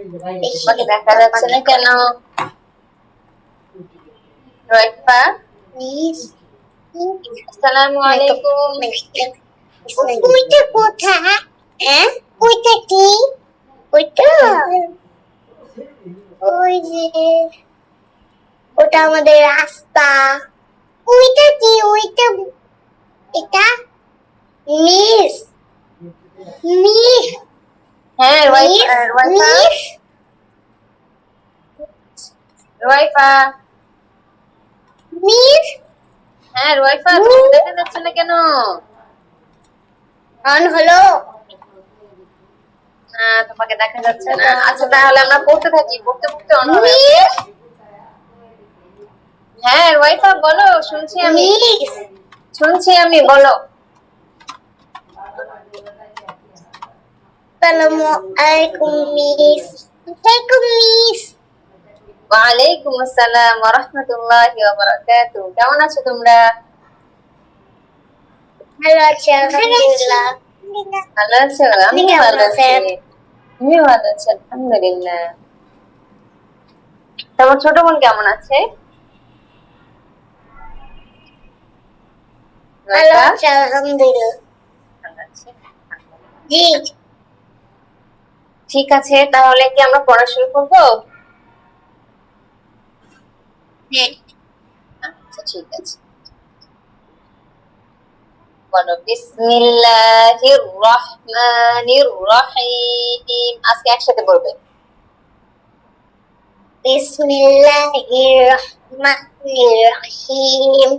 তোমাকে দেখা যাচ্ছে না কেন? রাইফা, আসসালামু আলাইকুম। ওইটা কোথায়? হ্যাঁ, ওইটা কি? ওইটা ওই যে ওটা আমাদের রাস্তা। ওইটা কি? ওইটা এটা মিস মিস হ্যাঁ রাইফা, রাইফা, মিস রাইফা, মিস হ্যাঁ রাইফা, তোমাকে দেখা যাচ্ছে না কেন? অন হলো। তোমাকে দেখা যাচ্ছে না। আচ্ছা তাহলে আমরা পড়তে থাকি, পড়তে পড়তে অন হবে। মিস হ্যাঁ রাইফা বলো, শুনছি আমি, মিস শুনছি আমি, বলো। আসসালামু আলাইকুম মিস। আলাইকুম মিস। ওয়ালাইকুম আসসালাম ওয়া রাহমাতুল্লাহি ওয়া বারাকাতুহু। কেমন আছো তোমরা? ভালো আছি আলহামদুলিল্লাহ। ভালো আছো? আপনি আমিও কেমন ভালো আছি, আছেন? আমিও ভালো আছি আলহামদুলিল্লাহ। তোমার ছোট বোন কেমন আছে? ভালো রাইফা? আছি আলহামদুলিল্লাহ। ভালো আছে। জি ঠিক আছে, তাহলে কি আমরা পড়া শুরু করবো? হ্যাঁ। আচ্ছা ঠিক আছে, বলো বিসমিল্লাহির রহমানির রহিম। আজকে একসাথে বলবে। বিসমিল্লাহির রহমানির রহিম।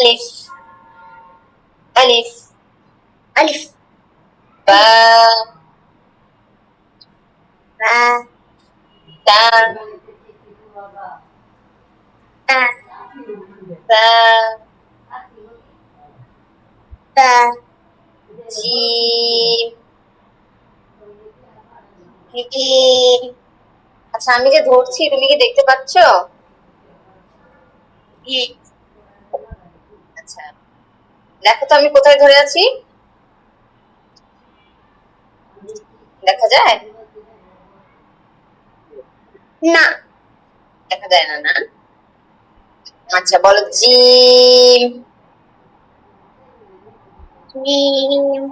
আলিফ, আলিফ, আলিফ বা, বা তা, তা সা, তা জিম। জিম। আচ্ছা আমি যে ধরছি তুমি কি দেখতে পাচ্ছ? হ্যাঁ। আচ্ছা দেখো তো আমি কোথায় ধরে আছি, দেখা যায়? না। দেখা যায় না, না? আচ্ছা বলো জিম। জিম।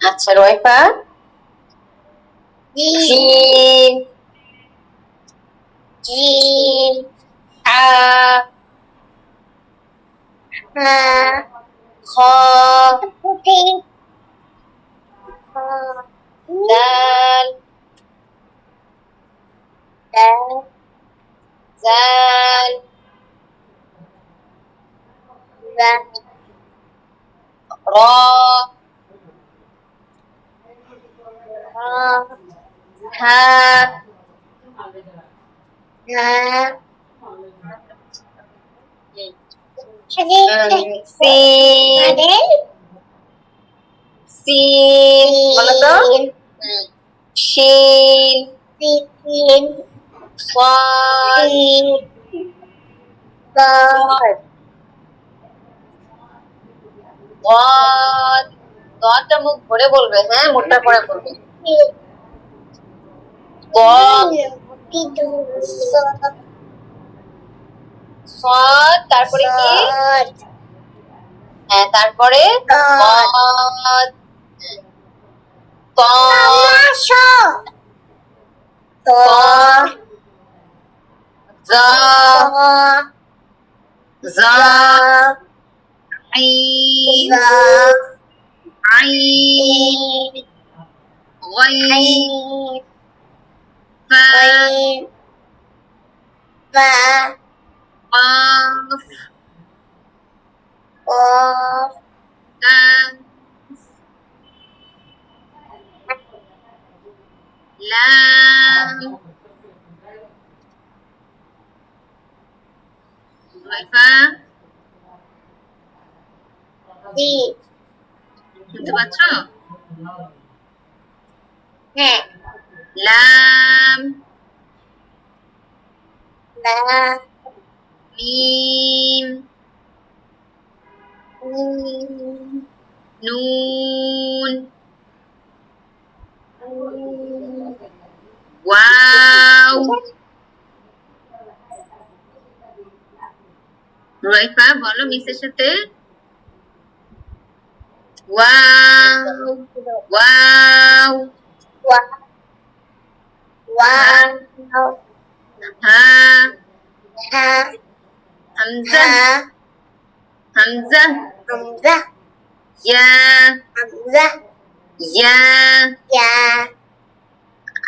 আচ্ছা রয়ফা, জিম, জিম। আ, হ্যাঁ। খ, হ্যাঁ। দাল, জাল, র, হা, সিন, সিন বলো তো। শিন, সাদ, সাদ, গদ। গদটা মুখ ভরে বলবে, হ্যাঁ মুখটা ভরে বলবে। গ, সদ, তারপরে কি? হ্যাঁ তারপরে গদ, ত, ত, জ, জ, আইন, আইন, غين، فا، قاف، كاف، لام। রয়ফা শুনতে পাচ্ছ? হ্যাঁ। লাম, লা মিম মিম নুন নুন ওয়াও রুয়াইফা বলো মিসের সাথে ওয়াও ওয়াও ওয়া হা ওয়াও হা হা হামজা হা হামজা হামজা ইয়া হামজা ইয়া ইয়া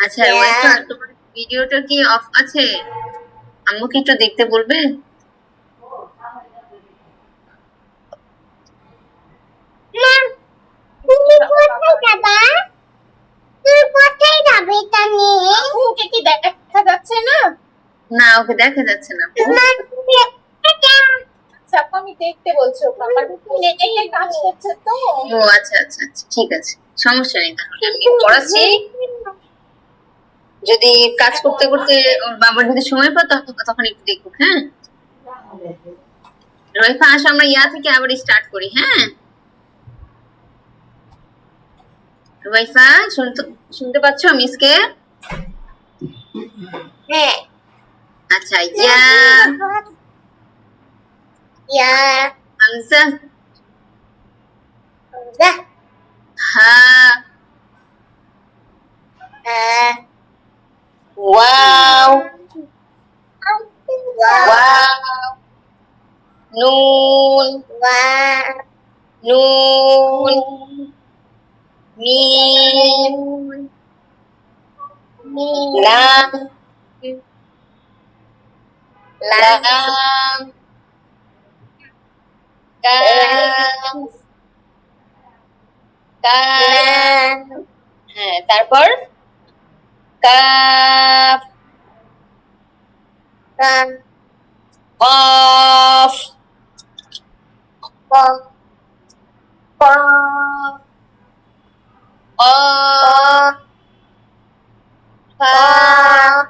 আচ্ছা ইয়া রুয়াইফা তোমার ভিডিওটা কি অফ আছে আম্মুকে একটু দেখতে বলবে মা তুমি কোথায় যাবা তুমি কোথায় যাবে এটা নিয়ে ওকে কি দেখা যাচ্ছে না? না ওকে দেখা যাচ্ছে না আপু। তোমার আচ্ছা আপু, আমি দেখতে বলছি ওকে, আমার নেটে কাজ করছে তো। ও আচ্ছা আচ্ছা আচ্ছা ঠিক আছে সমস্যা নেই তাহলে আমি পড়াচ্ছি যদি কাজ করতে করতে ওর বাবার যদি সময় পায় তখন একটু দেখুক হ্যাঁ রুয়াইফা আসো আমরা ইয়া থেকে আবার স্টার্ট করি হ্যাঁ রুয়াইফা শুনতে পাচ্ছ মিসকে হ্যাঁ আচ্ছা ইয়া ইয়া হামজা হামজা হা হা ওয়াও ওয়াও ওয়াও নুন ওয়া নুন মিম মিম লাম লাম লাম কাফ কাফ লাম হ্যাঁ তারপর কাফ কাম কফ কফ কফ ফা কফ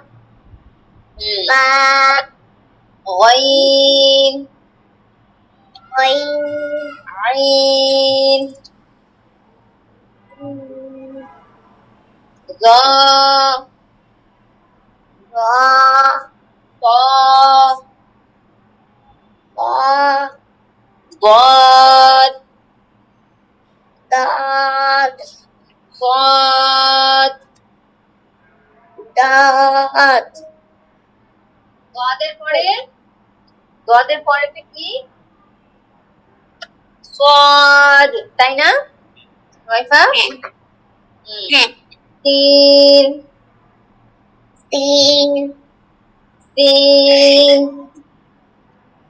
বা غين ওয়াইন عين ظا রা قاف রা ضاد দাদ صاد দাদ ضادের পরেটা কি صاد তাই না রুয়াইফা হ্যাঁ তিন তিন তিন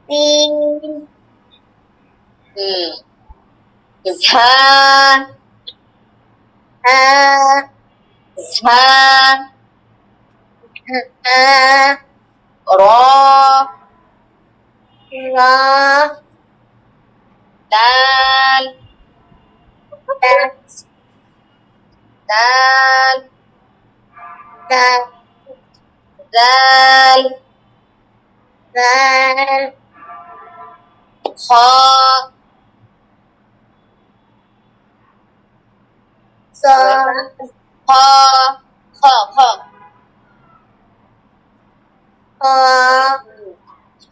তিন ঝা হা ঝা হা র রা দাল দাদ দাল দাদ দাল দাল খ সা খ খ খ হা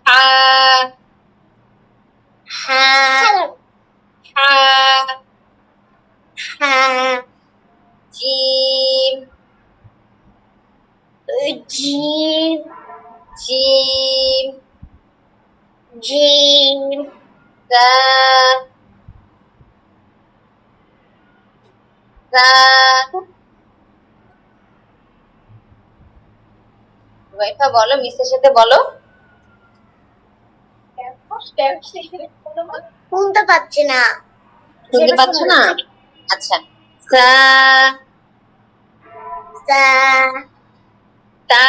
হা হা হা হা জিম জিম জিম জিম দা দা রুয়াইফা বলো মিসের সাথে বলো শুনতে পাচ্ছি না শুনতে পাচ্ছ না আচ্ছা সা সা তা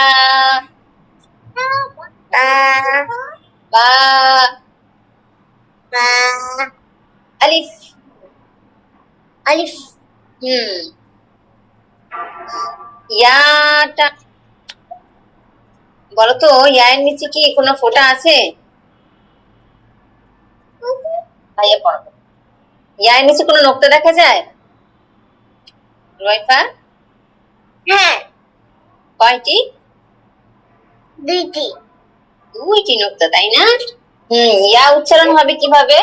তা বা বা আলিফ আলিফ ইয়াটা বলো তো ইয়ার নিচে কি কোনো ফোঁটা আছে? ভাইয়া পড়ো। ইয়ার নিচে কোনো নোক্তা দেখা যায়? রুয়াইফা, হ্যাঁ, কয়টি? দুইটি। দুইটি নোক্তা, তাই না? ইয়া উচ্চারণ হবে কিভাবে?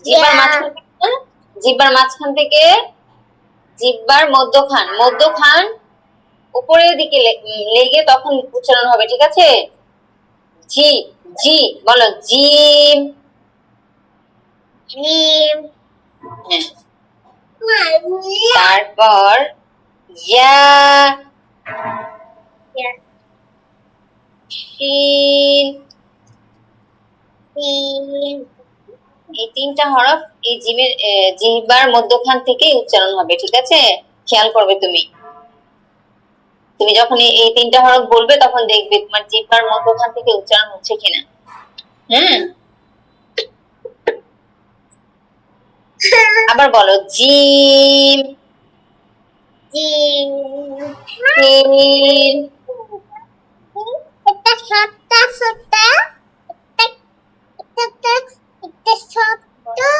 জিহ্বার ইয়া। মাঝখান থেকে, জিহ্বার মাঝখান থেকে জিহ্বার মধ্যখান উপরের দিকে লেগে তখন উচ্চারণ হবে, ঠিক আছে? জি, জি বলো, জিম। জিম। হ্যাঁ, তারপর ইয়া, ইয়া। শিন। সিন। এই তিনটা হরফ এই জিহ্বার মধ্যখান থেকে উচ্চারণ হবে, ঠিক আছে? খেয়াল করবে তুমি। তুমি যখন এই তিনটা হরফ বলবে তখন দেখবে তোমার জিহ্বার মধ্যখান থেকে উচ্চারণ হচ্ছে কিনা। হ্যাঁ, আবার বলো, জিম, জিম। শিন। এটা সত্তা সত্তা। এটা সত্তা।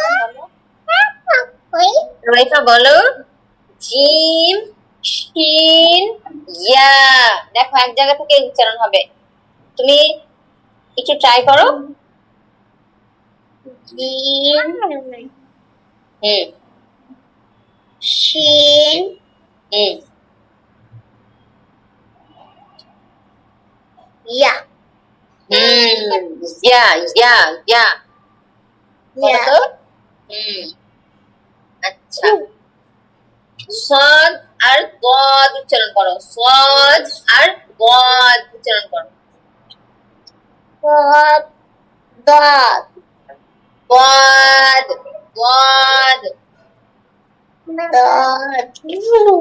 ওই। রুয়াইফা বলো, জিম, শিন, ইয়া। দেখো এক জায়গা থেকে উচ্চারণ হবে, তুমি একটু ট্রাই করো। জিম। হুম, শিন। হুম। ইয়া। ইয়া, ইয়া, ইয়া বলো ইয়া। তো। হুম, আচ্ছা। সদ আর গদ উচ্চারণ করো, সদ আর গদ উচ্চারণ করো। গদ। গদ। গদ, গদ। গদ। শোনো,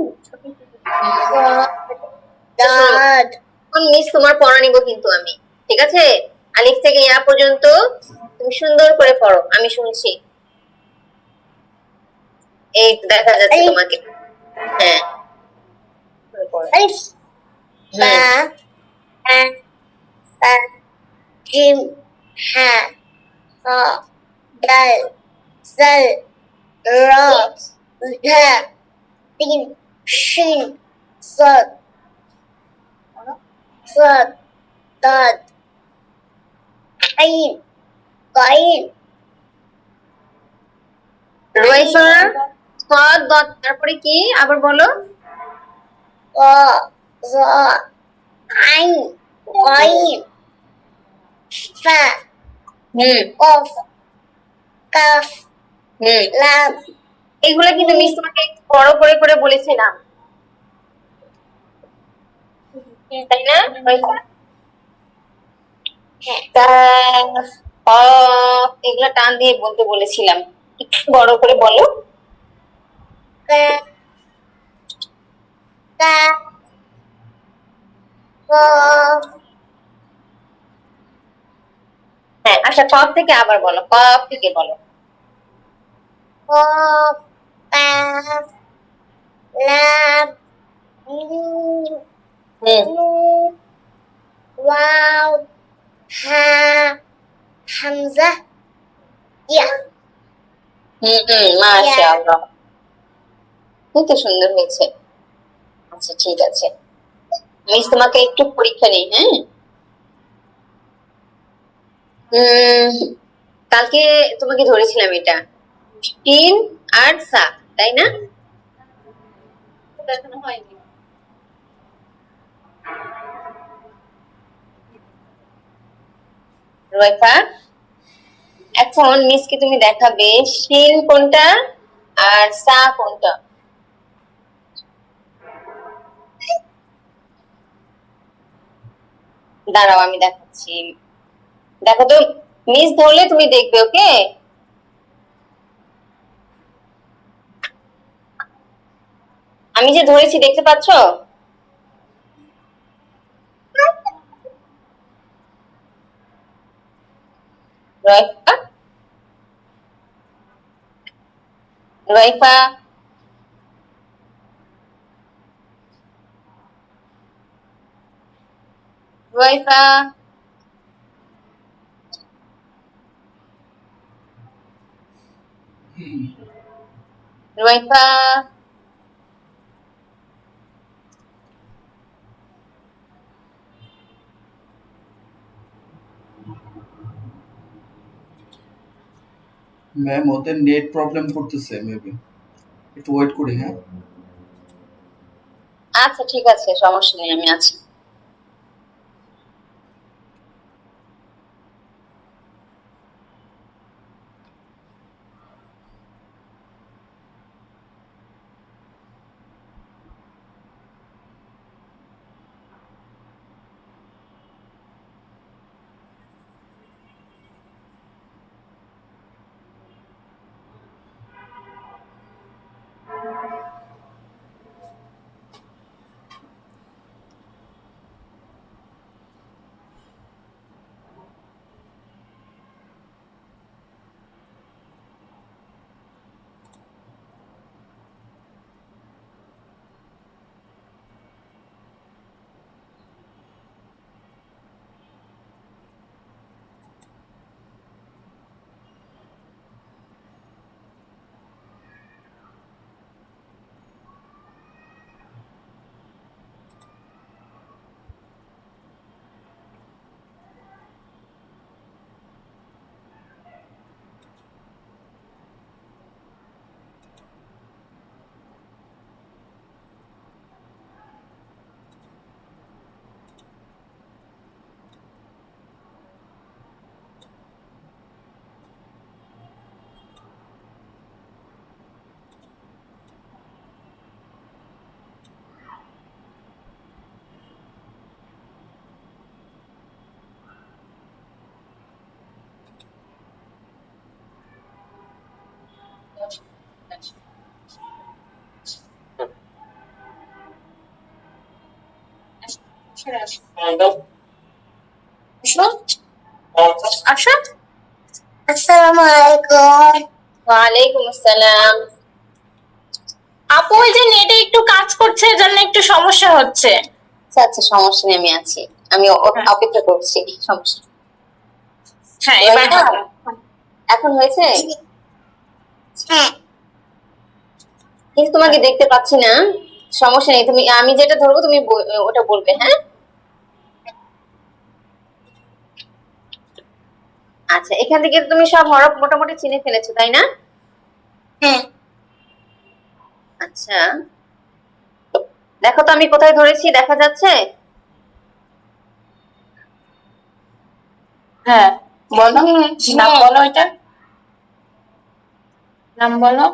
গদ। এখন মিস তোমার পড়া নিব কিন্তু আমি, ঠিক আছে? আলিফ থেকে ইয়া পর্যন্ত তুমি সুন্দর করে পড়ো, আমি শুনছি। এই তো দেখা যাচ্ছে আলিফ। তোমাকে। হ্যাঁ, পড়ো। আলিফ। বা। হুম, আ। সা। জিম। হা। খ। দাল। জাল। র। ঝা। তিন। শিন। সদ। সদ। দদ। আইন। কইন। রুয়াইফা, সদ গদ তারপরে কি আবার বলো? ক। জ। আইন। কইন। ফা। হুম, কফ। কাফ। হুম। লাম। এগুলা কিন্তু মিস মিম। তোমাকে একটু বড় করে করে বলেছিলাম, তাই না রুয়াইফা? হ্যাঁ। কাফ, কফ এগুলা টান দিয়ে বলতে বলেছিলাম, একটু বড় করে বলো। কা। কা। কফ। হ্যাঁ, আচ্ছা, কফ থেকে আবার বলো, কফ থেকে বলো। কফ। কাফ। লাম। মিম। হুম, নুন। ওয়াও। হা। হামজা। ইয়া। হুম, হুম, ইয়া। মাশাআল্লাহ, কত সুন্দর হয়েছে। আচ্ছা ঠিক আছে, মিস তোমাকে একটু পরীক্ষা নেই, হ্যাঁ? উম কালকে তোমাকে ধরেছিলাম এটা, তিন আর সা, তাই না? দেখানো হয়নি। রুয়াইফা, এখন মিসকে তুমি দেখাবে শিন কোনটা আর সা কোনটা। দাঁড়াও আমি দেখাচ্ছি, দেখো তো, মিস ধরলে তুমি দেখবে, ওকে? আমি যে ধরেছি দেখতে পাচ্ছো? রুয়াইফা, রুয়াইফা, রুয়াইফা, রুয়াইফা, ম্যাম ওদের নেট প্রবলেম করতেছে মেবি, একটু ওয়েট করি। হ্যাঁ, আচ্ছা ঠিক আছে, সমস্যা নেই, আমি আছি। আসো। আসসালামু আলাইকুম। ওয়ালাইকুম আসসালাম। আপু ওই যে নেটে একটু কাজ করছে, এজন্য একটু সমস্যা হচ্ছে। আচ্ছা আচ্ছা, সমস্যা নেই, আমি আছি, আমি হ্যাঁ। অপেক্ষা করছি, সমস্যা নেই। হ্যাঁ, এবার রুয়াইফা, এখন হয়েছে? হ্যাঁ, কিন্তু তোমাকে দেখতে পাচ্ছি না। সমস্যা নেই, তুমি, আমি যেটা ধরবো তুমি ওটা বলবে, হ্যাঁ? আচ্ছা, এখান থেকে তুমি সব হরফ মোটামুটি চিনে ফেলেছো, তাই না? হ্যাঁ, আচ্ছা, দেখো তো আমি কোথায় ধরেছি, দেখা যাচ্ছে? হ্যাঁ, বলো, নাম বলো, এটা নাম বলো।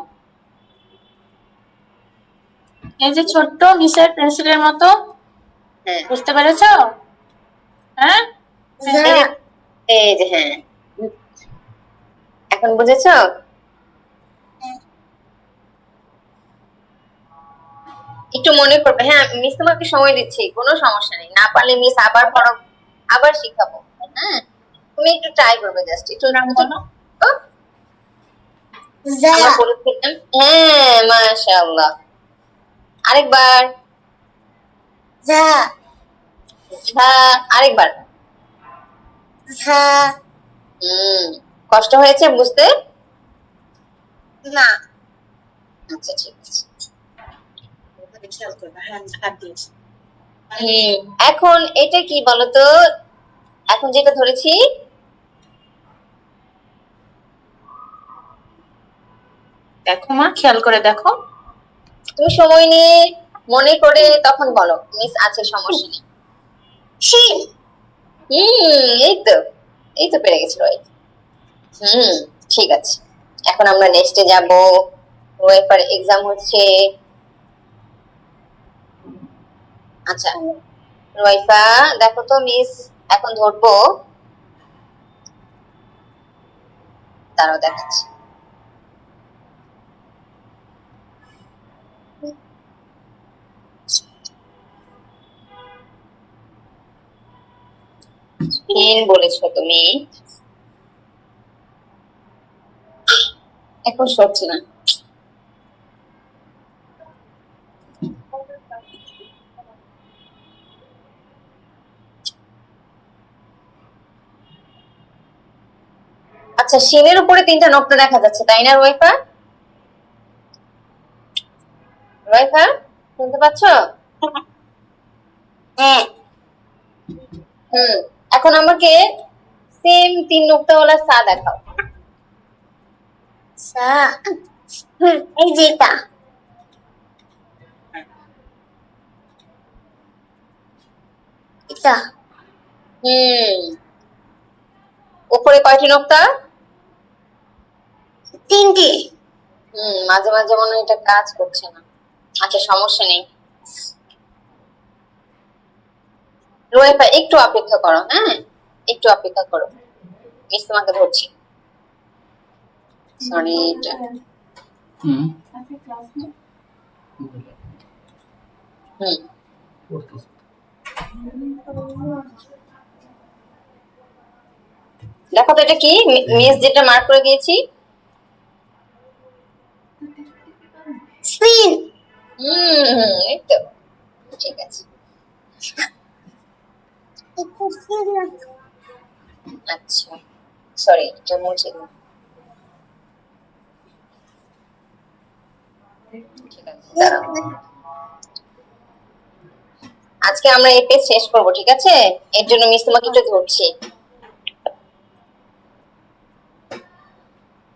এই যে ছোট্ট নিচের পেন্সিলের মতো, হ্যাঁ, বুঝতে পেরেছো? হ্যাঁ, যা, এই যে হ্যাঁ, এখন বুঝেছো? একটু মনে করবে, হ্যাঁ, মিস তোমাকে সময় দিচ্ছি, কোনো সমস্যা নেই, না পারলে মিস আবার পড়াবো, আবার শিখাবো। হ্যাঁ, তুমি একটু ট্রাই করবে, জাস্ট একটু নাম বলো। ও, যা, আমরা বলেছিলাম, হ্যাঁ, মাশাআল্লাহ। আরেকবার। যা, হ্যাঁ, আরেকবার। যা, হুম, কষ্ট হয়েছে বুঝতে? না, আচ্ছা ঠিক আছে। খেয়াল করবে, হ্যাঁ, হাত দিয়েছি। হুম, এখন এটা কি বলতো, এখন যেটা ধরেছি, দেখো মা, খেয়াল করে দেখো। তুমি সময় নিয়ে মনে করে তখন বলো, মিস আছে, সমস্যা নেই। শিন, এই তো, এই তো পেরে গেছি, রাইট। ঠিক আছে, এখন আমরা নেক্সটে যাব। ওয়েফার এক্সাম হচ্ছে। আচ্ছা রুয়াইফা, দেখো তো মিস এখন ধরবো, তারাও দেখাচ্ছি। বলেছো তুমি, এখন সরছে না। আচ্ছা, শিমের উপরে 3টা নকটা দেখা যাচ্ছে, তাই না রুয়াইফা? রুয়াইফা, শুনতে পাচ্ছ? হ্যাঁ এখন আমাকে সেম 3 নোক্তাওয়ালা সা দেখাও। সা এই যেটা এটা উপরে কয়টি নোক্তা? 3টি মাঝে মাঝে মনে হয় এটা কাজ করছে না। আচ্ছা, সমস্যা নেই। রুয়াইফা, একটু অপেক্ষা করো, হ্যাঁ, একটু অপেক্ষা করো, মিস তোমাকে ধরছি। সরি, হুম হুম করতেছে। দেখো তো এটা কি, মিস যেটা মার্ক করে দিয়েছি। স্পিন এই তো ঠিক আছে। আচ্ছা, সরি, এটা মুছে দিন। ঠিক আছে, দাঁড়াও। আজকে আমরা এই পেজ শেষ করব, ঠিক আছে? এর জন্য মিস তোমাকে একটু ধরছি।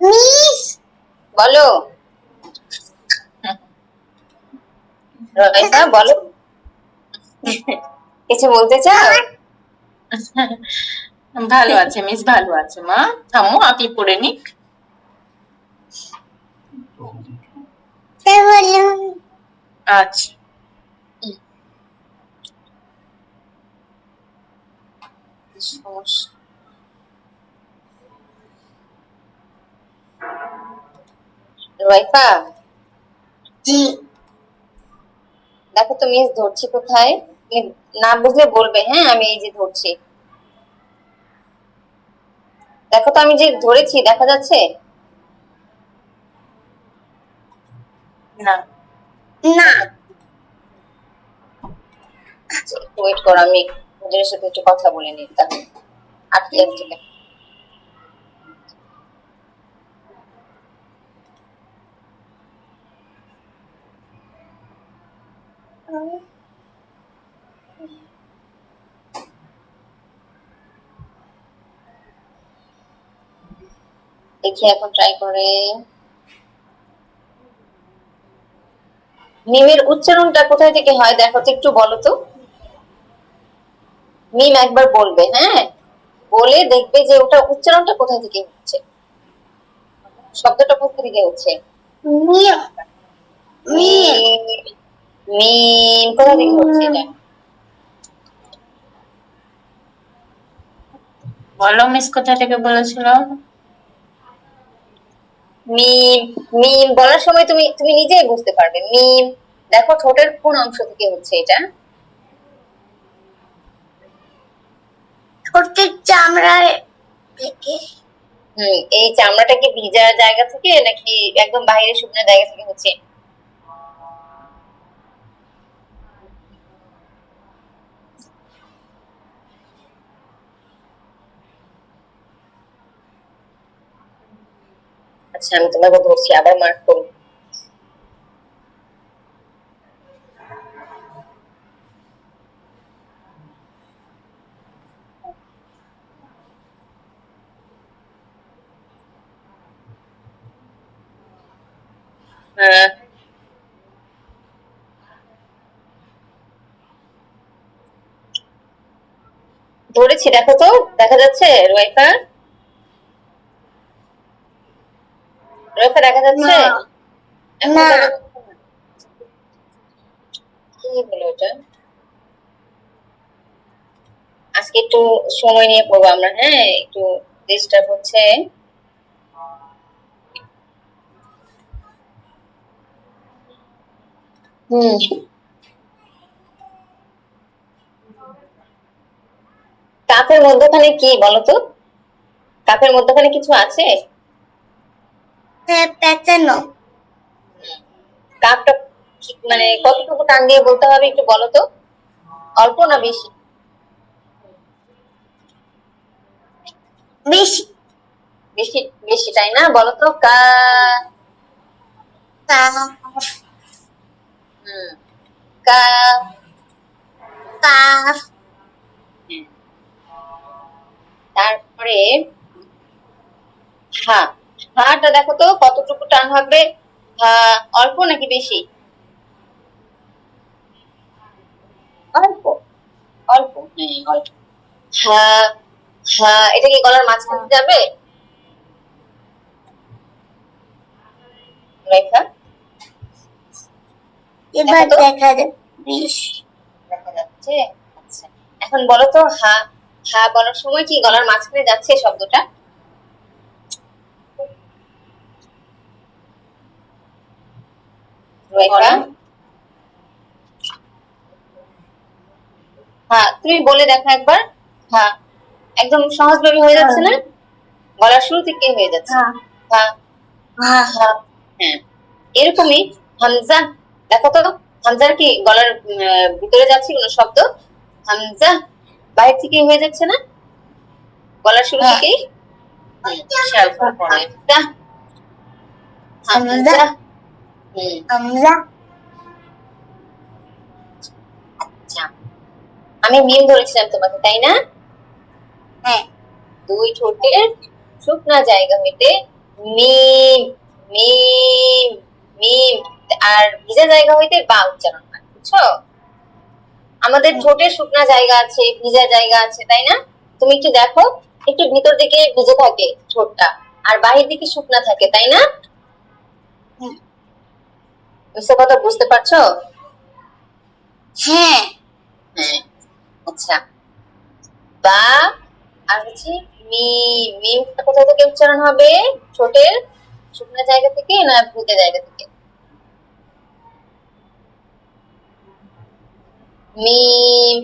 মিস বলো রয়েতা, বলো, কিছু বলতে চাও? ভালো আছে মিস, ভালো আছে মা। থামো, আপনি পড়ে নিক। তাই বললাম আচ্ছা, সমস্যা, রুয়াইফা, জি দেখো তো মিস ধরছি কোথায়, তুমি না বুঝলে বলবে, হ্যাঁ? আমি এই যে ধরছি, দেখো তো আমি যে ধরেছি, দেখা যাচ্ছে? না না ওয়েট করো, আমি ওদের সাথে একটু কথা বলে নিই, তাহলে আটকে যাচ্ছে কেন? দেখি এখন ট্রাই করে। মিমের উচ্চারণটা কোথায় থেকে হয় দেখো তো, একটু বলো তো। মিম একবার বলবে, হ্যাঁ, বলে দেখবে যে ওটা উচ্চারণটা কোথায় থেকে হচ্ছে, শব্দটা কোথা থেকে হচ্ছে। মিম মিম মিম, মিম কোথা থেকে হচ্ছে এটা? বলো মিস, কোথা থেকে বলেছিল? মিম, মিম বলার সময় তুমি তুমি নিজেই বুঝতে পারবে। মিম, দেখো ঠোঁটের কোন অংশ থেকে হচ্ছে এটা? ঠোঁটের চামড়ায় থেকে এই চামড়াটা কি ভিজা জায়গা থেকে নাকি একদম বাইরে শুকনো জায়গা থেকে হচ্ছে? আচ্ছা, আমি তোমাকে ধরছি, আবার মার্ক করবো। হ্যাঁ, ধরেছি, দেখো তো, দেখা যাচ্ছে রুয়াইফা? রুয়াইফা, দেখা যাচ্ছে? না এখন না দেখা যাচ্ছে না? কি হলো এটা? আজকে একটু সময় নিয়ে পড়বো আমরা, হ্যাঁ, একটু ডিস্টার্ব হচ্ছে। হুম কাপের মধ্যখানে কি বলতো? কাপের মধ্যখানে কিছু আছে? পেঁচানো কাপটা মানে কতটুকু টান দিয়ে বলতে হবে একটু বলো তো, অল্প না বেশি? বেশি বেশি বেশি, তাই না? বলো তো কা। কাফ হুম, কা। কাফ হুম। তারপরে হা। হাটা দেখো তো কতটুকু টান হবে। হা অল্প নাকি বেশি? অল্প। অল্প, হ্যাঁ অল্প। হা। হা এটা কি গলার মাঝখানে যাবে? রেখা এবার দেখো তো, দেখা যাবে বিষ দেখা যাচ্ছে। আচ্ছা, এখন বলো তো হা। হা বলার সময় কি গলার মাঝখানে যাচ্ছে শব্দটা? রেখা, হ্যাঁ তুমি বলে দেখো একবার। হ্যাঁ, একদম সহজভাবে হয়ে যাচ্ছে না? গলার শুরু থেকে হয়ে যাচ্ছে। হ্যাঁ। হ্যাঁ। হ্যাঁ, এরকমই হামজা। দেখো তো, হামজার কি গলার ভিতরে যাচ্ছে কোনো শব্দ? হামজা বাইরে থেকে হয়ে যাচ্ছে না গলার শুরু থেকেই? খেয়াল করে পড়ো এটা। হামজা হামজা। হুম। হামজা আচ্ছা, আমি মিম ধরেছিলাম তোমাকে, তাই না? হ্যাঁ দুই ঠোঁটের শুকনা জায়গা হইতে মিম, মিম, মিম, আর ভিজা জায়গা হইতে বা উচ্চারণ হয়, বুঝছো? আমাদের ঠোঁটের শুকনা জায়গা আছে, ভিজা জায়গা আছে, তাই না? তুমি একটু দেখো, একটু ভিতর দিকে ভিজে থাকে ঠোঁটটা, আর বাহির দিকে শুকনা থাকে, তাই না? বুঝতে কথা বুঝতে পারছো? হ্যাঁ হ্যাঁ। আচ্ছা, বা আর হচ্ছে মিম। মিমটা কোথা থেকে উচ্চারণ হবে? ঠোঁটের শুকনা জায়গা থেকে না ভিজা জায়গা থেকে? মিম।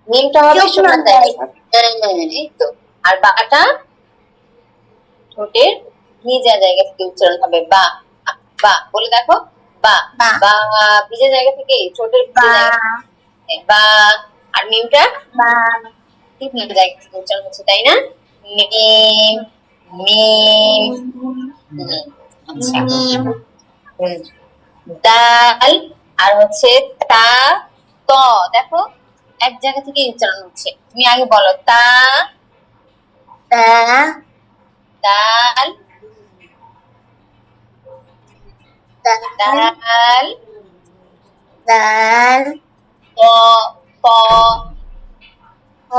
মিমটা হবে শুকনো শুকনা জায়গা। জায়গা এই তো। আর বাটা ঠোঁটের ভিজা জায়গা থেকে উচ্চারণ হবে বা। বা বলে দেখো। বা। বা বা ভিজা জায়গা থেকে, ঠোঁটের ভিজা বা জায়গা থেকে বা। আর মিমটা বা শুকনো জায়গা থেকে উচ্চারণ হচ্ছে, তাই না? মিম, মিম। হুম, আচ্ছা। মিম হুম, ডাল আর হচ্ছে তা, ত। দেখো, এক জায়গা থেকে উচ্চারণ হচ্ছে। তুমি আগে বলো তা। তা ডাল, দাল ডাল, দাল ত, ত। ক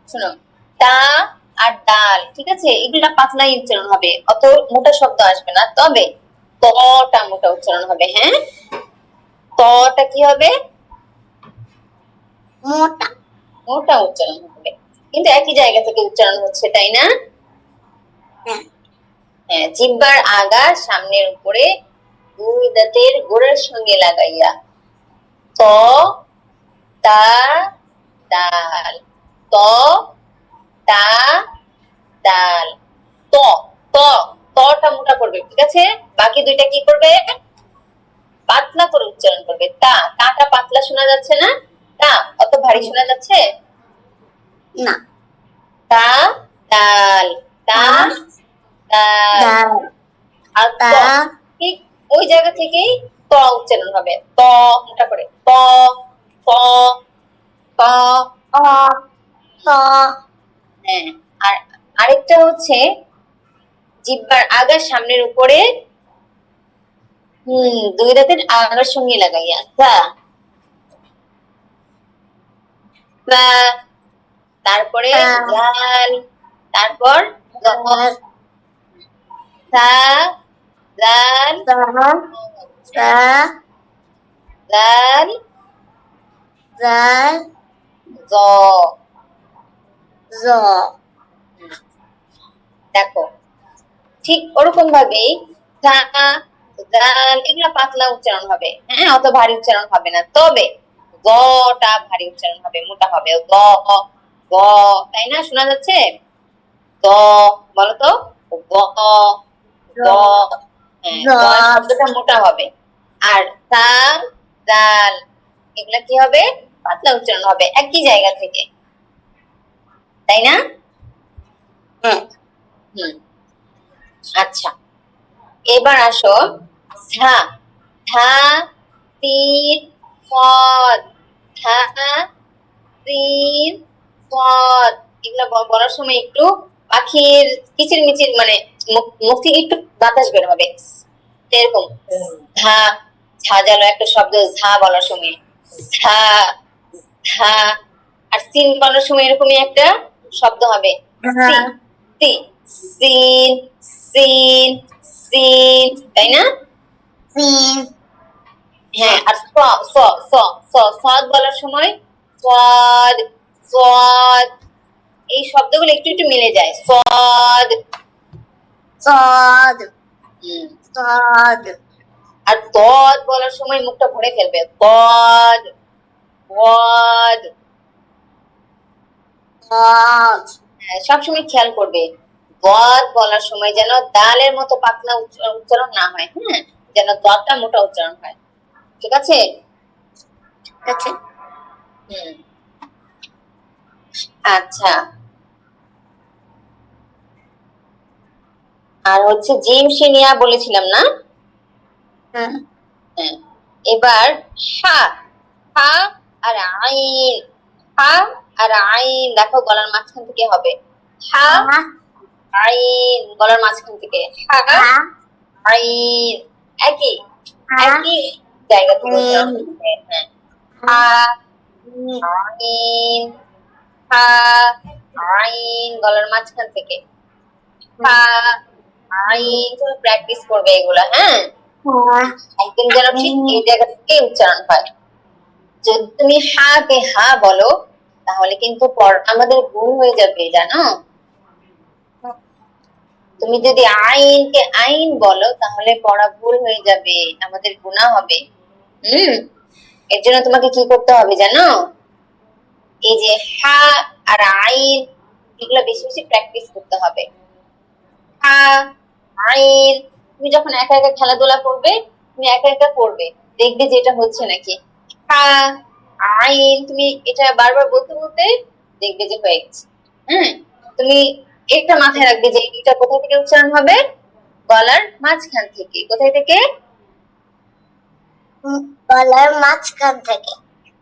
শোনো, তা আর ডাল, ঠিক আছে, এগুলা পাতলাই উচ্চারণ হবে, অত মোটা শব্দ আসবে না, তবে তটা মোটা উচ্চারণ হবে। হ্যাঁ, তটা কি হবে? মোটা মোটা উচ্চারণ হবে, কিন্তু একই জায়গা থেকে উচ্চারণ হচ্ছে, তাই না? হ্যাঁ হ্যাঁ, জিহ্বার আগা সামনের উপরে দুই দাঁতের গোড়ার সঙ্গে লাগাইয়া ত, তা, দাল, ত, তা, দাল, ত। ত, তটা মোটা করবে, ঠিক আছে? বাকি দুইটা কি করবে? পাতলা করে উচ্চারণ করবে। তা, তাটা পাতলা শোনা যাচ্ছে না? তা অত ভারী শোনা যাচ্ছে? না তা, দাল, তা, দাল। দাল আর ত, তা ঠিক ওই জায়গা থেকেই ত উচ্চারণ হবে। ত মোটা করে, ত, ত, ত। অ ক হ্যাঁ, আর আরেকটা হচ্ছে জিহ্বার আগার সামনের উপরে দুই দাঁতের আগার সঙ্গে লাগাইয়া তা, তা। তারপরে তা জাল, তারপর জ, দাল তা, জাল, তা জাল, দাল জ। জ দেখো, ঠিক ওরকম ভাবেই তা, জাল এগুলা পাতলা উচ্চারণ হবে, হ্যাঁ, অত ভারী উচ্চারণ হবে না, তবে গটা ভারী উচ্চারণ হবে, মোটা হবে। গ, গ, তাই না? শোনা যাচ্ছে? গ, বলো তো, গ, গ। হ্যাঁ, জ গ শব্দটা মোটা হবে। আর তা, জাল এগুলা কি হবে? পাতলা উচ্চারণ হবে একই জায়গা থেকে, তাই না? হ্যাঁ হুম, আচ্ছা, এবার আসো ঝা, ধা, তিন, পদ, ধা, তিন, পদ। এগুলা বলার সময় একটু পাখির কিচির মিচির, মানে মুখ থেকে একটু বাতাস বের হবে, এরকম। ধা, ঝাঁঝালো একটা শব্দ ঝা বলার সময়, ঝা, ধা। আর সিন বলার সময় এরকমই একটা শব্দ হবে, সি, সি, সিন, সিন, সিন, তাই না? সিন হ্যাঁ, আর স, স, স, স, সদ বলার সময় সদ, সদ। এই শব্দগুলো একটু একটু মিলে যায়, সদ। সদ হুম। সদ আর তদ বলার সময় মুখটা ভরে ফেলবে, তদ, ওয়াদ। সদ সবসময় খেয়াল করবে বদ বলার সময় যেন দালের মতো পাতলা উচ্চারণ না হয়, হ্যাঁ, যেন দটা মোটা উচ্চারণ হয়, ঠিক আছে? ঠিক আছে হুম, আচ্ছা। আর হচ্ছে জিম শিনিয়া বলেছিলাম না? হ্যাঁ হ্যাঁ, এবার হা, হা আর আইন, হা আর আইন, দেখো গলার মাঝখান থেকে হবে, হা, আইন, গলার মাঝখান থেকে, হা, আইন, একই একই জায়গা থেকে উচ্চারণ করতে হবে, হ্যাঁ। হা, আইন, হা, আইন, গলার মাঝখান থেকে, হা, আইন। তুমি প্র্যাকটিস করবে এগুলা, হ্যাঁ, একদম যেন ঠিক এই জায়গা থেকে উচ্চারণ হয়। যদি তুমি হা কে হা বলো তাহলে কিন্তু আমাদের ভুল হয়ে যাবে, জানো? তুমি যদি আইন কে আইন বলো তাহলে পড়া ভুল হয়ে যাবে, আমাদের গুনাহ হবে। এর জন্য তোমাকে কি করতে হবে জানো? এই যে হা আর আইন, এগুলো বেশি বেশি প্র্যাকটিস করতে হবে। হা, আইন। তুমি যখন একা একা খেলাধুলা করবে, তুমি একা একা করবে, দেখবে যে এটা হচ্ছে নাকি। হা, আইন, তুমি এটা বারবার বলতে বলতে দেখবে যে হয়ে গেছে। হ্যাঁ, তুমি এটা মাথায় রাখবে যে এটা কোথা থেকে উচ্চারণ হবে, গলার মাঝখান থেকে। কোথায় থেকে? গলার মাঝখান থেকে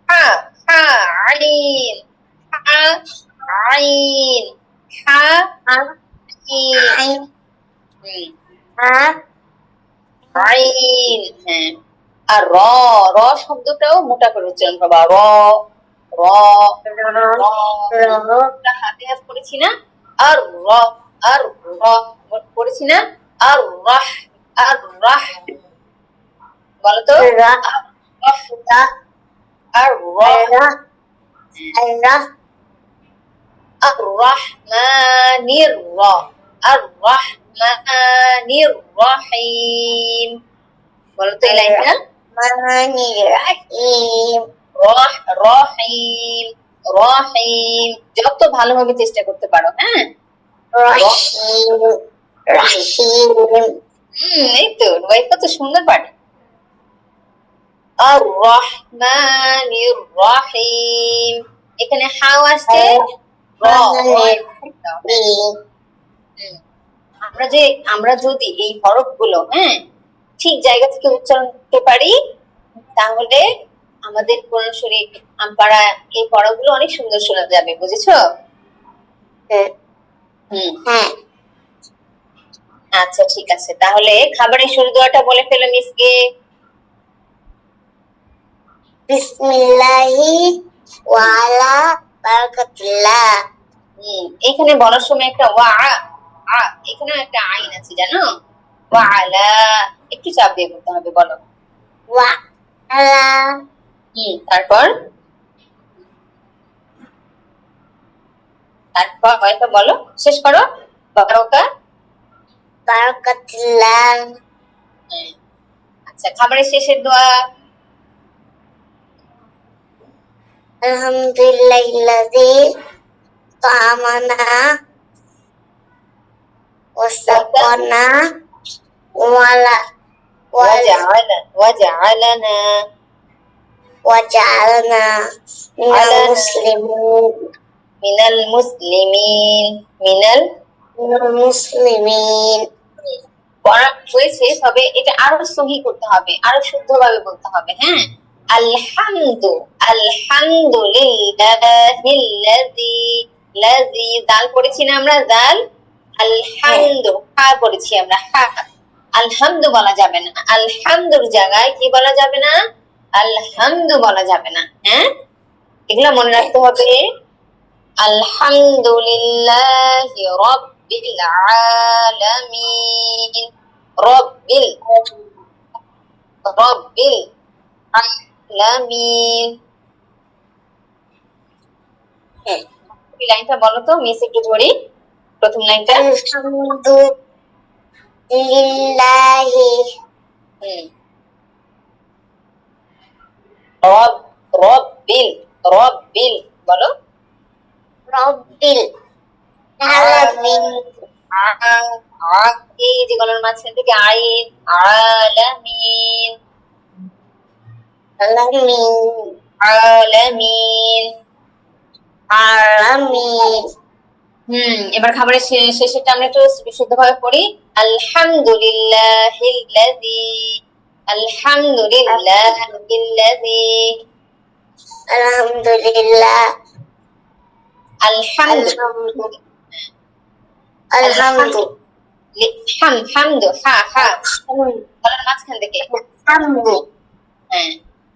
হা, হা, আইন, হা, আইন, হা, আইন। হুম, আইন, হ্যাঁ। আর র, র শব্দটাও মোটা করে উচ্চারণ করবা, র, র, র। আমরা হাতে হাত করেছি না, আর র, আর র করেছি না, আর রাহ, আর রাহ। বলো তো, আর রাহ, আর রাহমানির র, আর রাহমানির রহিম। বলো তো এই লাইনটা, রহিম, রহিম। যত ভালোভাবে চেষ্টা করতে পারো, হ্যাঁ। এই তো রুবাই কত সুন্দর পারে। আর রহমানির রহিম, এখানে হাও আসছে, আমরা যদি এই হরফগুলো, হ্যাঁ, ঠিক জায়গা থেকে উচ্চারণ করতে পারি তাহলে আমাদের কোরআন শরীফ আমপাড়া এই পড়াগুলো অনেক সুন্দর শোনা যাবে, বুঝেছো? হ্যাঁ আচ্ছা, ঠিক আছে, তাহলে খাবারের শুরু দোয়াটা বলে ফেলো মিসকে। বিসমিল্লাহি ওয়ালা বারাকাতিল্লাহ। এখানে বলার সময় একটা ওয়া, এখানে একটা আইন আছে, জানো? ওয়ালা, একটু চাপ দিয়ে বলতে হবে, বলো। ওয়ালা তারপর তারপর হয়তো বলো, শেষ করো, বারকা, বারাকাতিল্লাহ। আচ্ছা, খাবারের শেষের দোয়া। আলহামদুলিল্লাহিল্লাযী তা'আমানা ওয়া সাকানা وجعلنا মিনাল মুসলিমিন। من المسلمين المسلمين পড়া হয়েছে, তবে এটা আরো সহি করতে হবে, আরো শুদ্ধভাবে বলতে হবে। হ্যাঁ, আলহামদু আলহামদুলিল্লাহিল্লাযী, লাযী দাল পড়েছি না আমরা, দাল। আলহামদু হা পড়েছি আমরা, হা। আলহামদু বলা যাবে না, আলহামদুর জায়গায় কি বলা যাবে না, আলহামদু বলা যাবে না। হ্যাঁ, এগুলা মনে রাখতে হবে। আলহামদুলিল্লাহি রাব্বিল আলামিন, রব্বিল রব্বিল আলামিন। এই লাইনটা বলো তো মিস, একটু ধরি প্রথম লাইনটা। الحمد لله হুম, রব রব্বিল রব্বিল বলো। رب العالمين এই যে গলার মাঝখান থেকে আইন, আলামিন আলামিন। العالمين এবার খাবারের শেষেরটা আমরা একটু বিশুদ্ধভাবে পড়ি। আলহামদুলিল্লাহিল্লাযী, আলহামদুলিল্লাহিল্লাযী, الحمد لله আলহামদু الحمد হামদু হা হা গলার মাঝখান থেকে। الحمد হ্যাঁ,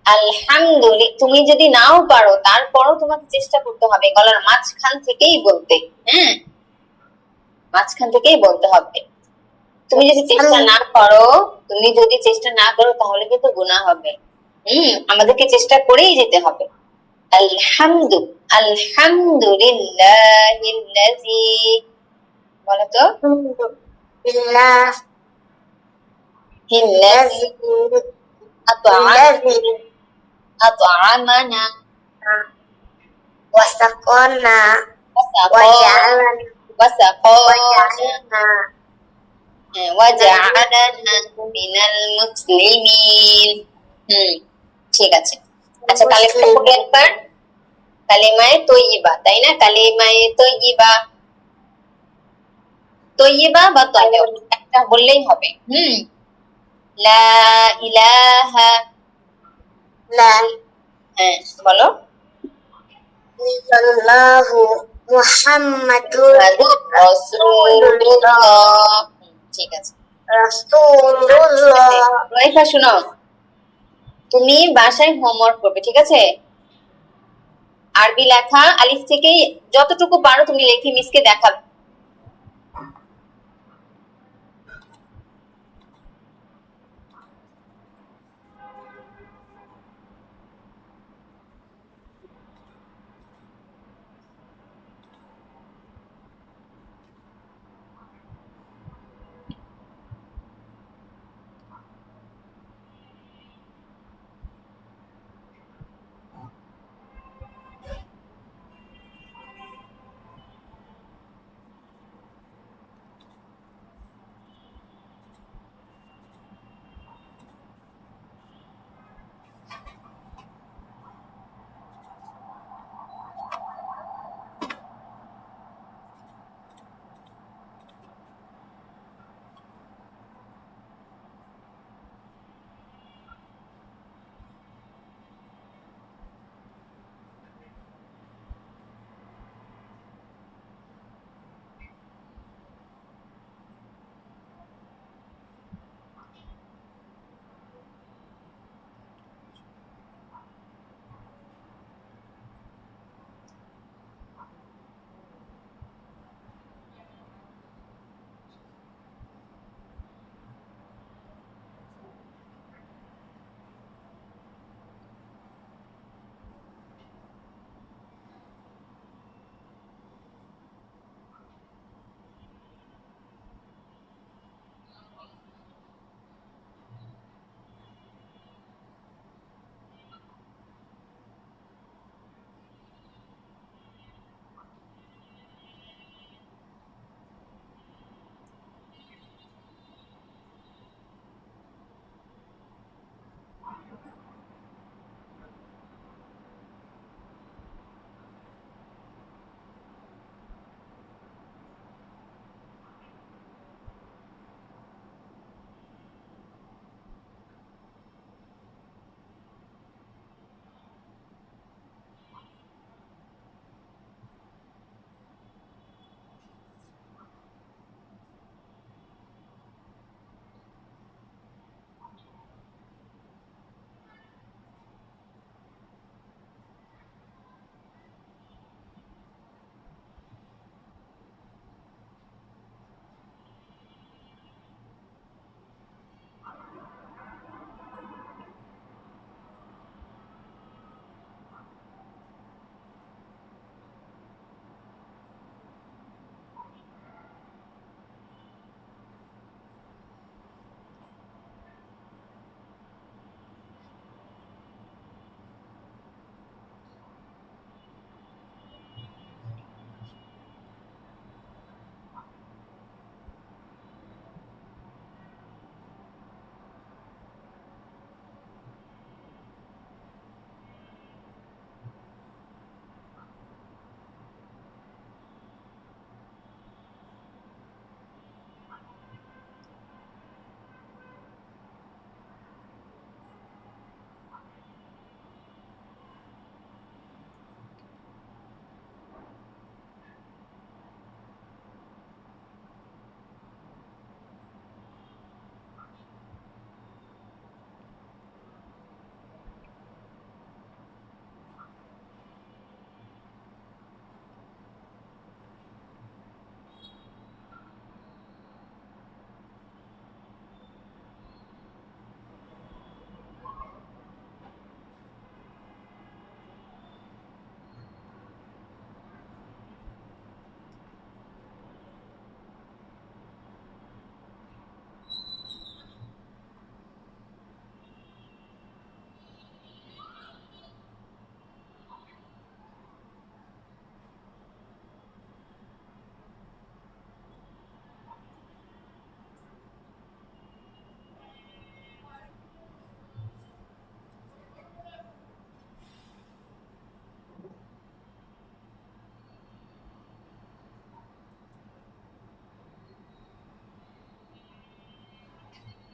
আলহামদুলিল্লাহ। তুমি যদি নাও পারো তারপরও তোমাকে চেষ্টা করতে হবে গলার মাঝখান থেকেই বলতে। হ্যাঁ, মাঝখান থেকেই বলতে হবে। তুমি যদি চেষ্টা না করো, তুমি যদি চেষ্টা না করো তাহলে কিন্তু গুনাহ হবে। আমাদেরকে চেষ্টা করেই যেতে হবে। আলহামদু আলহামদুলিল্লাহিল্লাযী, বলো তো। لله হিল্লাযী الذي আত'আমানা وسقنا ওয়াসাকানা وجعلنا ওয়াজআলানা মিনাল মুসলিমিন। ঠিক আছে। আচ্ছা, কালেক্টটা পড়ে একবার। কালেমায়ে তৈয়িবা, তাই না? কালেমায়ে তৈয়িবা, তৈয়িবা বা তৈয়ব একটা বললেই হবে। লা ইলাহা, لا হ্যাঁ বলো। إلا الله محمد মুহাম্মাদুর রাসূলুল্লাহ। ঠিক আছে। رسول الله রাইফা, শোনো, তুমি বাসায় হোমওয়ার্ক করবে, ঠিক আছে? আরবি লেখা আলিফ থেকে যতটুকু পারো তুমি লিখে মিসকে দেখাবে।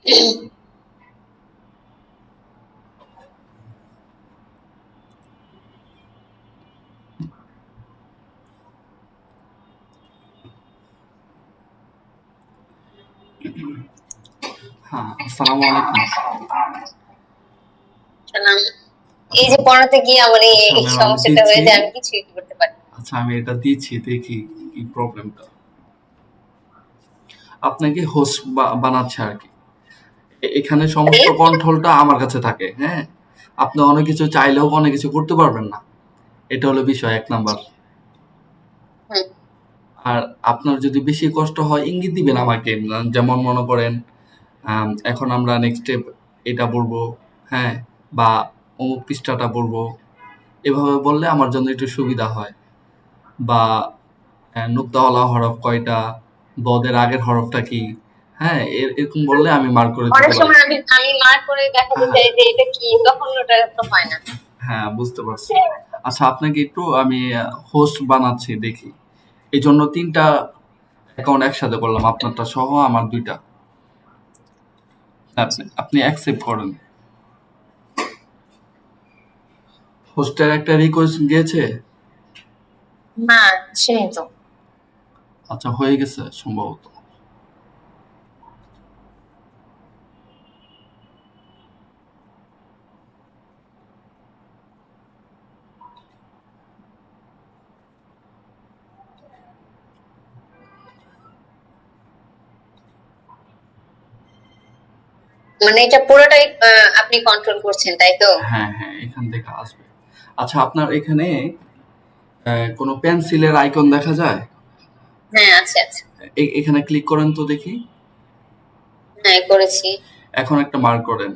হ্যাঁ, আসসালামু আলাইকুম। সালাম। এই যে পড়াতে গিয়ে আমার এই আচ্ছা এই ম্যাম, আমি সমস্যাটা দিচ্ছি। হয়ে যায়, আমি কিছুই করতে পারি না। আচ্ছা, আমি এটা দিচ্ছি, দেখি কি প্রবলেমটা। আপনাকে হোস্ট বানাচ্ছে আর কি। এখানে সমস্ত কন্ট্রোলটা আমার কাছে থাকে। হ্যাঁ, আপনি অনেক কিছু চাইলেও অনেক কিছু করতে পারবেন না। এটা হলো বিষয় 1 নাম্বার। হুম। আর আপনার যদি বেশি কষ্ট হয় ইঙ্গিত দিবেন আমাকে। যেমন মনে করেন এখন আমরা নেক্সট স্টেপ এটা পড়বো, হ্যাঁ, বা অমুক পৃষ্ঠাটা পড়বো। এভাবে বললে আমার জন্য একটু সুবিধা হয়। বা নুক্তাওয়ালা হরফ কয়টা, বদের আগের হরফটা কি, হ্যাঁ, এরকম বললে আমি মার্ক করে অনেক দিতে পারি। সময় আমি আমি মার্ক করে দেখাতে হ্যাঁ, চাই যে এটা কি, তখন ওটা তো হয় না। হ্যাঁ, বুঝতে পারছি। আচ্ছা, আপনাকে একটু আমি হোস্ট বানাচ্ছি, দেখি। এই জন্য 3টা অ্যাকাউন্ট একসাথে করলাম, আপনারটা সহ আমার 2টা। আপনি অ্যাকসেপ্ট করেন। হোস্টের একটা রিকোয়েস্ট গিয়েছে। না, সেই তো। আচ্ছা, হয়ে গেছে সম্ভবত। মানে এটা পুরোটাই আপনি কন্ট্রোল করছেন, তাই তো? হ্যাঁ, হ্যাঁ, এখান থেকে আসবে। আচ্ছা, আপনার এখানে কোনো পেন্সিলের আইকন দেখা যায়? হ্যাঁ, আচ্ছা আচ্ছা। এখানে ক্লিক করেন তো দেখি। হ্যাঁ, করেছি। এখন একটা মার্ক করেন,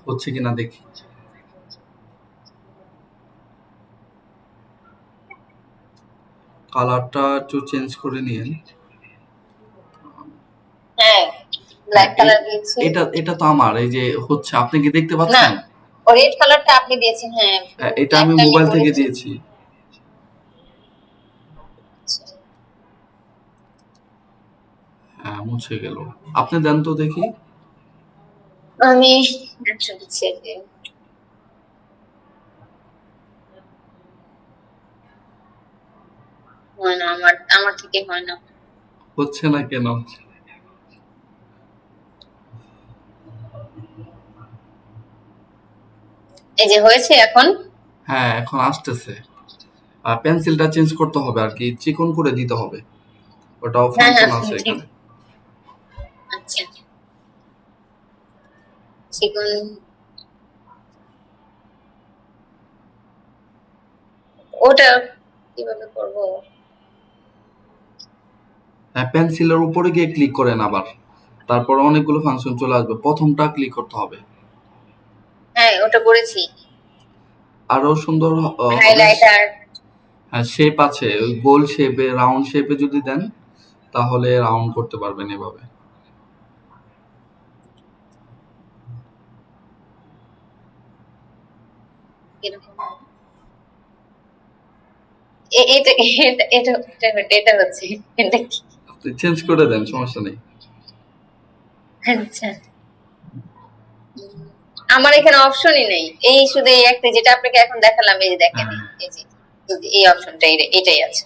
হচ্ছে কিনা দেখি। কালারটা একটু চেঞ্জ করে নিয়েন। হ্যাঁ, হ্যাঁ, ব্ল্যাক কালার দিয়েছি। এটা এটা তো আমার, এই যে হচ্ছে, আপনি কি দেখতে না, পাচ্ছেন? ও রেড কালারটা আপনি দিয়েছেন, হ্যাঁ। এটা আমি ব্ল্যাকটা আমি মোবাইল থেকে করেছি। দিয়েছি। হ্যাঁ, মুছে গেল। আপনি দেন তো দেখি। আমি একশো দিচ্ছি যে, হয় না, আমার আমার থেকে হয় না। হচ্ছে না কেন? এই যে হয়েছে এখন। হ্যাঁ, এখন আসতেছে। পেন্সিলটা চেঞ্জ করতে হবে আর কি, চিকন করে দিতে হবে। ওটাও হ্যাঁ হ্যাঁ, ফাংশন আছে ঠিক। এখানে। আচ্ছা, চিকন। ওটা কিভাবে করবো? হ্যাঁ, পেন্সিলের উপরে গিয়ে ক্লিক করেন আবার। তারপর অনেকগুলো ফাংশন চলে আসবে। প্রথমটা ক্লিক করতে হবে। হ্যাঁ, ওটা করেছি। আরো সুন্দর হবে। হাইলাইটার। হ্যাঁ, শেপ আছে। ওই গোল শেপে, রাউন্ড শেপে যদি দেন তাহলে রাউন্ড করতে পারবেন এভাবে। এরকম। এটা এটা এটা এটা হচ্ছে, এটা কি? আপনি চেঞ্জ করে দেন, সমস্যা নেই। আচ্ছা। আমার এখানে অপশনই নেই, এই শুধু এই একটা যেটা আপনাকে এখন দেখালাম, এই যে দেখেন, হ্যাঁ, এই যে এই অপশনটা এটাই আছে।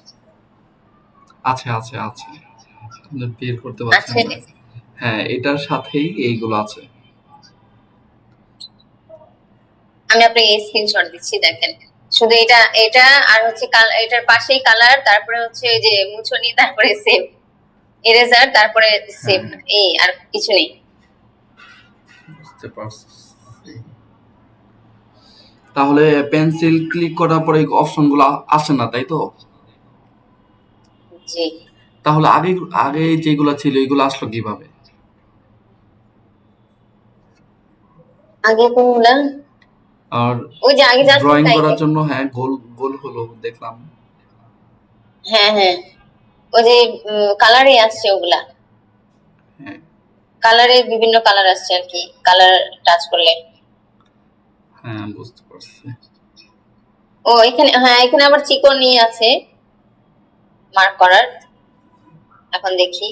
আছে আছে আছে। আপনি বের করতে পারছেন আছে। না। হ্যাঁ, এটার সাথেই এইগুলো আছে। আমি আপনাকে স্ক্রিনশট দিচ্ছি, দেখেন। শুধু এটা এটা আর হচ্ছে এটার পাশেই কালার, তারপরে হচ্ছে এই যে মুছনি, তারপরে সেভ, ইরেজার, তারপরে সেভ, হ্যাঁ, এই আর কিছু নেই। বুঝতে পারছি। তাহলে পেন্সিল ক্লিক করার পরে অপশনগুলো আসে না, তাই তো? জি। তাহলে আগে আগে যেগুলো ছিল এগুলো আসলো কিভাবে? আগে কোনগুলা? আর ওই যে আগে যা ছিল ড্রয়িং তাই করার তো। জন্য, হ্যাঁ, গোল গোল হলো দেখলাম। হ্যাঁ হ্যাঁ, ওই যে কালারই আসছে ওগুলা। হ্যাঁ, কালারে বিভিন্ন কালার আসছে আর কি, কালার টাচ করলে। হ্যাঁ, বুঝতে পারছি। ও এখানে, হ্যাঁ, এখানে আবার চিকন নিয়ে আছে মার্ক করার। এখন দেখি।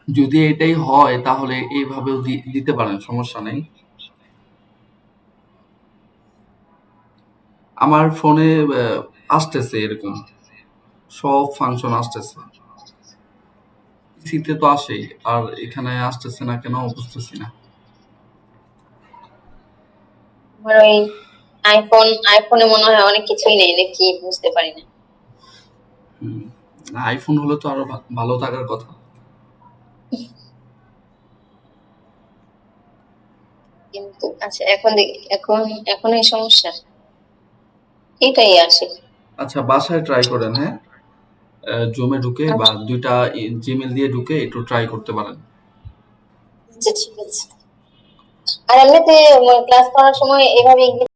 যদি এটাই হয় তাহলে এইভাবেও দিতে পারেন, সমস্যা নেই। আমার ফোনে আসতেছে এরকম সব ফাংশন আসতেছে, পিসিতে তো আসেই, আর এখানে আসতেছে না কেন বুঝতেছি না। আমার ওই আইফোনে মনে হয় অনেক কিছুই নেই নাকি, বুঝতে পারি না। আইফোন হলে তো আরো ভালো থাকার কথা। কিন্তু আচ্ছা, এখন দেখি, এখন এই সমস্যা এটাই আসে। আচ্ছা, বাসায় ট্রাই করেন, হ্যাঁ, জুমে ঢুকে বা আচ্ছা, 2টা জিমেল দিয়ে ঢুকে একটু ট্রাই করতে পারেন। আচ্ছা, ঠিক আছে। আর এমনিতে ক্লাস করার সময় এভাবে